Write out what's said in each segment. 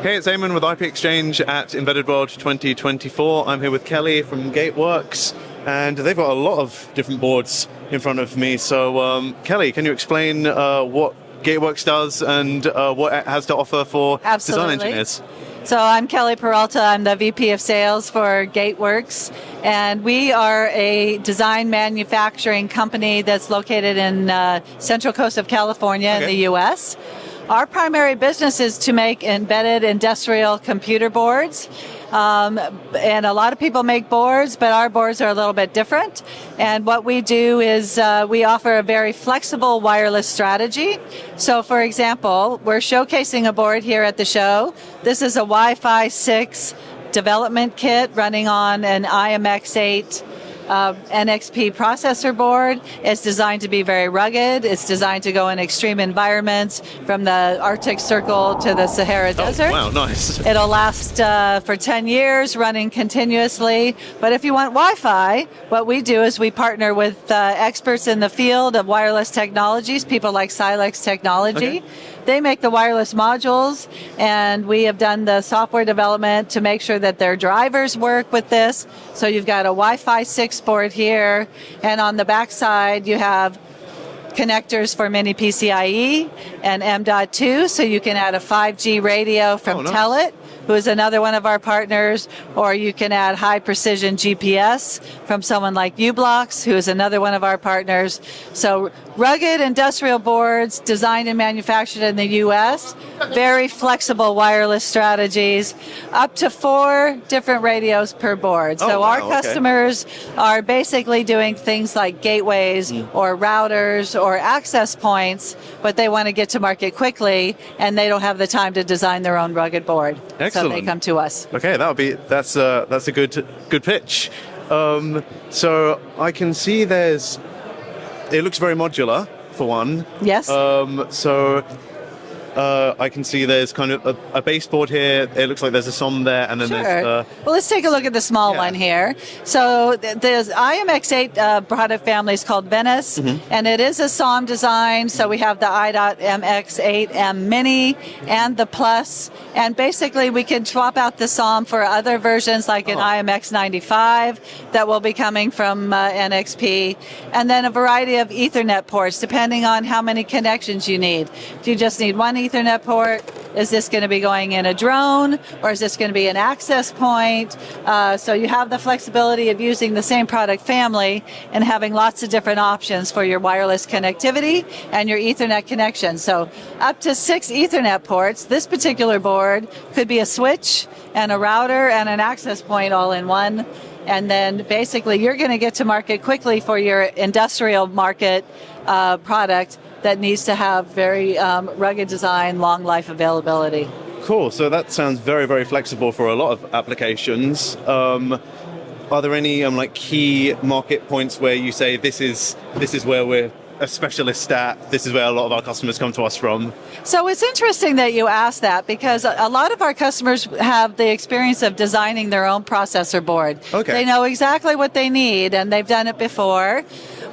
Hey, it's Eamon with ipXchange at Embedded World 2024. I'm here with Kelly from Gateworks, and they've got a lot of different boards in front of me. So, Kelly, can you explain what Gateworks does and what it has to offer for design engineers? So I'm Kelly Peralta. I'm the VP of Sales for Gateworks, and we are a design manufacturing company that's located in Central Coast of California in the U.S. Our primary business is to make embedded industrial computer boards. And a lot of people make boards, but our boards are a little bit different. And what we do is we offer a very flexible wireless strategy. So for example, we're showcasing a board here at the show. This is a Wi-Fi 6 development kit running on an IMX8 NXP processor board. It's designed to be very rugged. It's designed to go in extreme environments, from the Arctic Circle to the Sahara Desert. Wow, nice. It'll last for 10 years, running continuously. But if you want Wi-Fi, what we do is we partner with experts in the field of wireless technologies, people like Silex Technology. Okay. They make the wireless modules, and we have done the software development to make sure that their drivers work with this. So you've got a Wi-Fi 6 board here, and on the back side you have connectors for mini PCIe and M.2, so you can add a 5G radio from Telit, who is another one of our partners, or you can add high precision GPS from someone like uBlocks, who is another one of our partners. So rugged industrial boards designed and manufactured in the US, very flexible wireless strategies, up to 4 different radios per board. So our customers are basically doing things like gateways or routers or access points, but they want to get to market quickly and they don't have the time to design their own rugged board. Excellent. So they come to us. Okay, that's a good pitch. So I can see it looks very modular for one. Yes. So I can see there's kind of a baseboard here. It looks like there's a SOM there, and then there's. Well, let's take a look at the small one here. So the IMX8 product family is called Venice, and it is a SOM design. So we have the i.MX8M Mini and the Plus, and basically we can swap out the SOM for other versions like an IMX95 that will be coming from NXP, and then a variety of Ethernet ports depending on how many connections you need. Do you just need one Ethernet port? Is this going to be going in a drone, or is this going to be an access point? So you have the flexibility of using the same product family and having lots of different options for your wireless connectivity and your Ethernet connection. So up to 6 Ethernet ports. This particular board could be a switch and a router and an access point all in one. And then basically you're going to get to market quickly for your industrial market product that needs to have very rugged design, long life availability. Cool. So that sounds very, very flexible for a lot of applications. Are there any like key market points where you say this is where we're a specialist at, this is where a lot of our customers come to us from? So it's interesting that you asked that, because a lot of our customers have the experience of designing their own processor board. Okay. They know exactly what they need and they've done it before,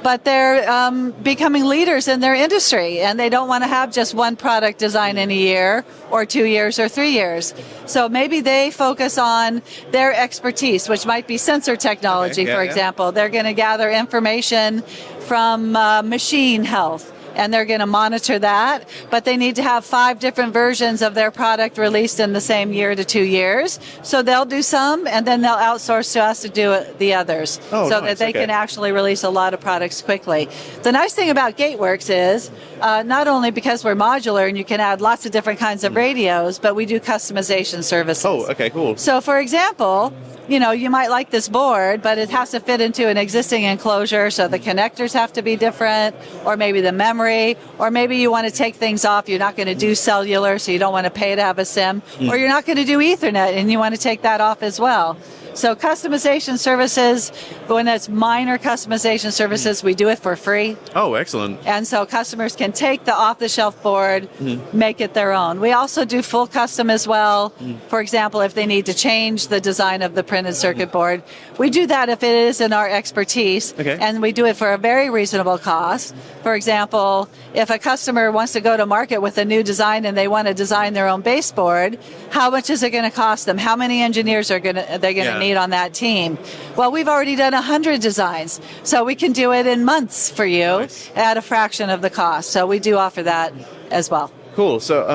but they're becoming leaders in their industry and they don't want to have just one product design in a year or 2 years or 3 years. So maybe they focus on their expertise, which might be sensor technology, for example. They're going to gather information from machine health, and they're going to monitor that, but they need to have 5 different versions of their product released in the same year to 2 years. So they'll do some, and then they'll outsource to us to do the others, that they can actually release a lot of products quickly. The nice thing about Gateworks is not only because we're modular and you can add lots of different kinds of radios, but we do customization services. Oh, okay, cool. So for example, you might like this board, but it has to fit into an existing enclosure, so the connectors have to be different, or maybe the memory, or maybe you want to take things off. You're not going to do cellular, so you don't want to pay to have a SIM, or you're not going to do Ethernet, and you want to take that off as well. So customization services, when it's minor customization services, we do it for free. Oh, excellent. And so customers can take the off-the-shelf board, make it their own. We also do full custom as well. For example, if they need to change the design of the printed circuit board, we do that if it is in our expertise, and we do it for a very reasonable cost. For example, if a customer wants to go to market with a new design and they want to design their own baseboard, how much is it going to cost them? How many engineers are they going to need on that team? Well, we've already done 100 designs, so we can do it in months for you at a fraction of the cost. So we do offer that as well. Cool. So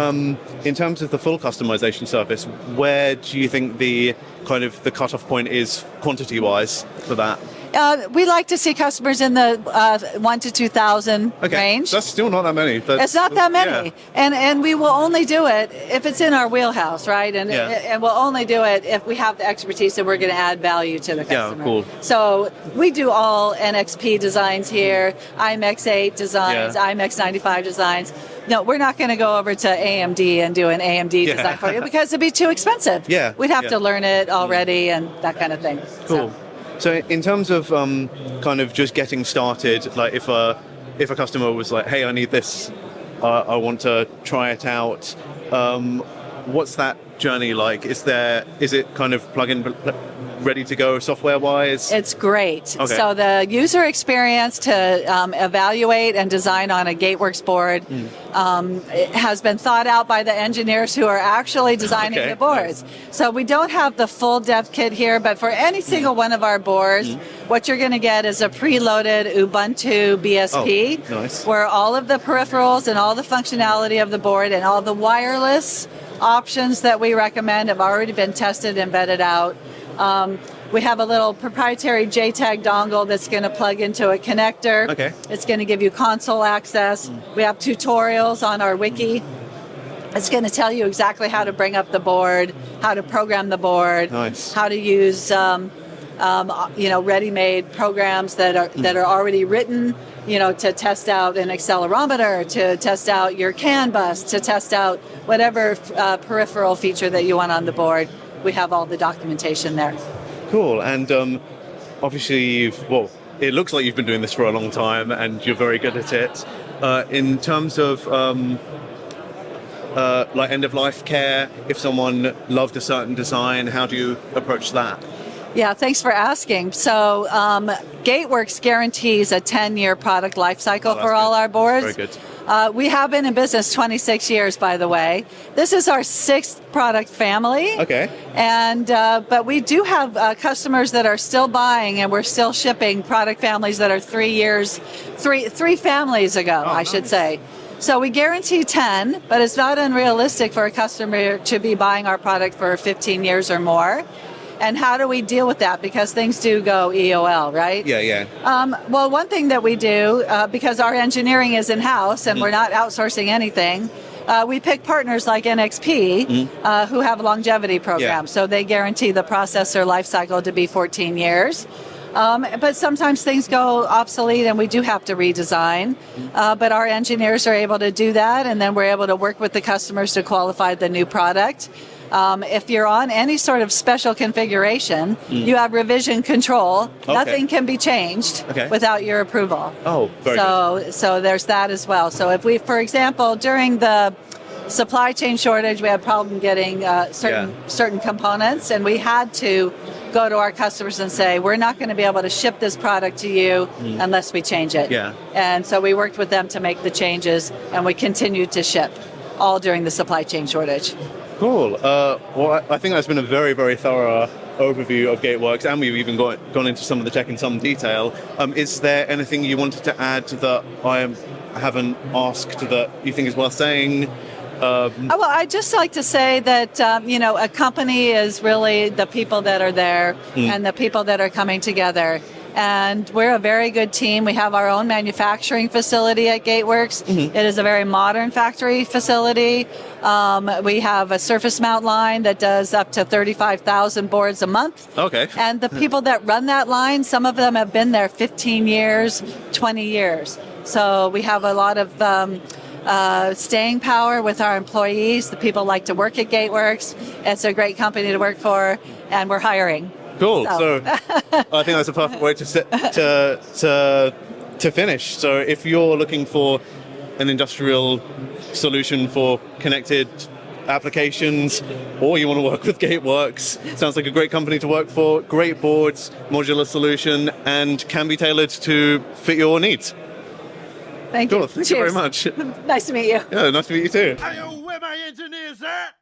in terms of the full customization service, where do you think the kind of the cutoff point is quantity-wise for that? We like to see customers in the 1,000 to 2,000 range. That's still not that many. It's not that many. And we will only do it if it's in our wheelhouse, right? And we'll only do it if we have the expertise and we're going to add value to the customer. Yeah, cool. So we do all NXP designs here, IMX8 designs, IMX95 designs. No, we're not going to go over to AMD and do an AMD design for you because it'd be too expensive. We'd have to learn it already and that kind of thing. Cool. So in terms of kind of just getting started, like if a customer was like, hey, I need this, I want to try it out, what's that journey like? Is it kind of plug-in ready to go software-wise? It's great. So the user experience to evaluate and design on a Gateworks board it has been thought out by the engineers who are actually designing the boards. So we don't have the full dev kit here, but for any single one of our boards, what you're going to get is a preloaded Ubuntu BSP, where all of the peripherals and all the functionality of the board and all the wireless options that we recommend have already been tested and vetted out. We have a little proprietary JTAG dongle that's going to plug into a connector. It's going to give you console access. We have tutorials on our wiki. It's going to tell you exactly how to bring up the board, how to program the board, how to use ready-made programs that are already written, to test out an accelerometer, to test out your CAN bus, to test out whatever peripheral feature that you want on the board. We have all the documentation there. Cool. And obviously it looks like you've been doing this for a long time and you're very good at it. In terms of like end-of-life care, if someone loved a certain design, how do you approach that? Yeah, thanks for asking. So Gateworks guarantees a 10-year product life cycle for all our boards. Very good. We have been in business 26 years, by the way. This is our 6th product family. And but we do have customers that are still buying, and we're still shipping product families that are 3 families ago, I should say. So we guarantee 10, but it's not unrealistic for a customer to be buying our product for 15 years or more. And how do we deal with that? Because things do go EOL, right? Well, one thing that we do, because our engineering is in-house and we're not outsourcing anything, we pick partners like NXP who have longevity programs. So they guarantee the processor life cycle to be 14 years. But sometimes things go obsolete and we do have to redesign. But our engineers are able to do that, and then we're able to work with the customers to qualify the new product. If you're on any sort of special configuration, you have revision control. Nothing can be changed without your approval. Very good. So there's that as well. So if we, for example, during the supply chain shortage, we had problem getting certain components, and we had to go to our customers and say, we're not going to be able to ship this product to you unless we change it. And so we worked with them to make the changes, and we continued to ship all during the supply chain shortage. Cool. Well, I think that's been a very, very thorough overview of Gateworks, and we've even gone into some of the tech in some detail. Is there anything you wanted to add that I haven't asked that you think is worth saying? Well, I'd just like to say that, a company is really the people that are there and the people that are coming together. And we're a very good team. We have our own manufacturing facility at Gateworks. It is a very modern factory facility. We have a surface mount line that does up to 35,000 boards a month. And the people that run that line, some of them have been there 15 years, 20 years. So we have a lot of staying power with our employees. The people like to work at Gateworks. It's a great company to work for, and we're hiring. Cool. So I think that's a perfect way to finish. So if you're looking for an industrial solution for connected applications, or you want to work with Gateworks, sounds like a great company to work for. Great boards, modular solution, and can be tailored to fit your needs. Thank Cool. you. Thank you very much. Nice to meet you. Yeah, nice to meet you too. Hey, yo, where my engineers at?